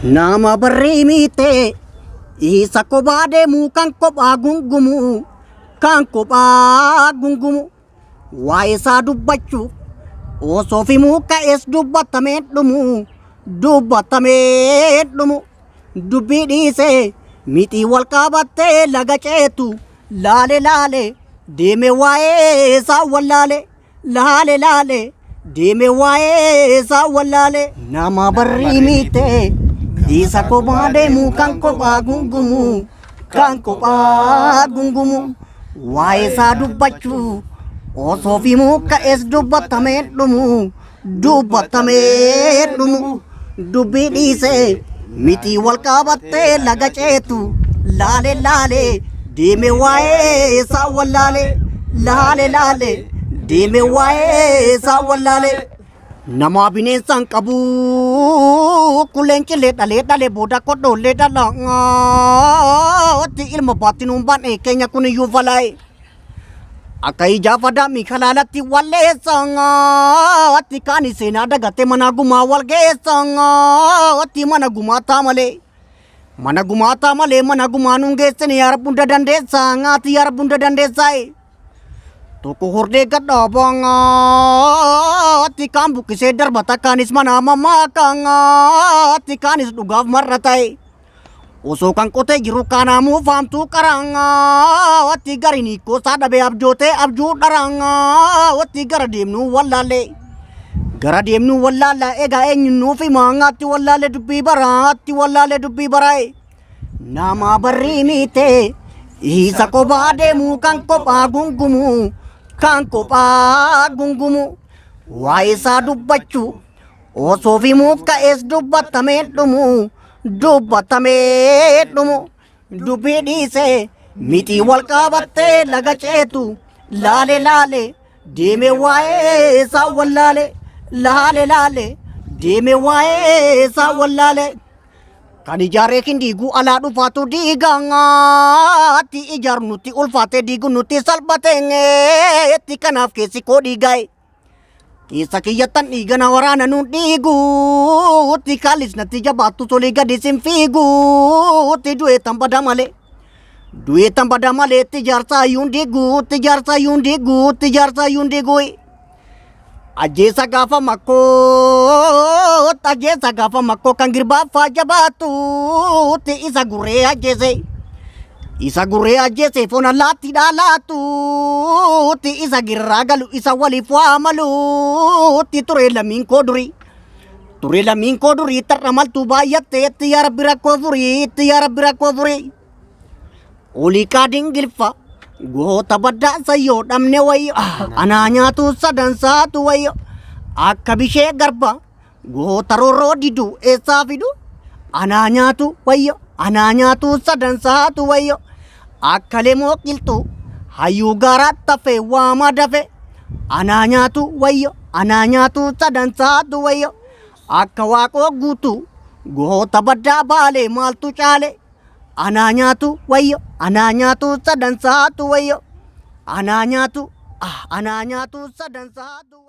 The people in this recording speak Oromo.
Nama berrimite isa ko bademu kan ko bagungumu kan ko bagungumu wae sa dubbachu o sofi muka es dubbatame dumu dubbi dise miti wal qabatte laga ceetu laale laale deeme wae sa wallale laale deeme wae sa wallale nama berrimite isa ko bademu kan ko bagungumu wae sa dubbachu o sofi muka es dubbatame dumu dubbi dise miti wal qabatte laga ceetu laale deeme wae sa wallale laale deeme wae sa wallale nama bineensan qabu kulenchi dhale booda kodho oti ilma baatinun baane keenya kun iyyuu falaaye akka ijaa fadaa miikalaalatti walleessan ati kaani seenaa dagate mana gumaa wal geessan ati mana gumaataa malee mana gumaa nun geessine yaa rabbi hunda dandeessaa ati yaa rabbi hunda dandeessaaye tokko hordee gadhaabaan ati kaan buqqisee darbata kaanis mana mammaa kaan ati kaanis dhugaaf marra ta'e osoo kan qotee jiru kaanaamuu faamtuu qaraan ati garin hiikoo isaa dhabee abjootee abjuu dharaan ati gara deemnuu wallaalaa egaa eenyunuuf himaa ati wallaalee dubbii baraa nama barriimite isa kophaa deemuu kan kophaa gungumu waa'ee isaa dubbachu osoo fi muuf ka'ees dubbatamee dhumu dubbii dhiise miti wal qabattee laga ceetu laale deeme waa'ee isaa wallale laale deeme waa'ee isaa wallale kan ijaaree kin diiguu alaa dhufaatu diigaa ati ijaar nuti ulfaate diigu nuti salphatee kanaaf keessi koo dhiigae keessa kiyyattan dhiigana waraana nun dhiigu utti kaalis natti jabaattu tolii gadi sin fiigu utti du'eetan bada malee itti jaarsaa yuun diigu ajjeesa gaafa makkoo kan girbaaffaa jabaatu utti isa gurree ajjeese foon allaatti dhaalaatu utti isa girraa galu isa waliif waamalu utti ture lammiin koo durii tarra maltuu baay'atte itti yaa rabbi rakkoo furii olii kaadin gilfa goota baddaansa yoo dhabne wayyo anaa nyaatu sadansaatu wayyo akka bishee garba goota roorroo didu eessaa fidu anaa nyaatu sadansaatu wayyo akka lemoo qilxu hayyuu gaaraat tafe waama dafe anaa nyaatu sadansaatu wayyo akka waaqoo guutu goota baddaa baale maaltu caale anaa nyaatu sadansaatu wayyo anaa nyaatu sadansaatu wayyo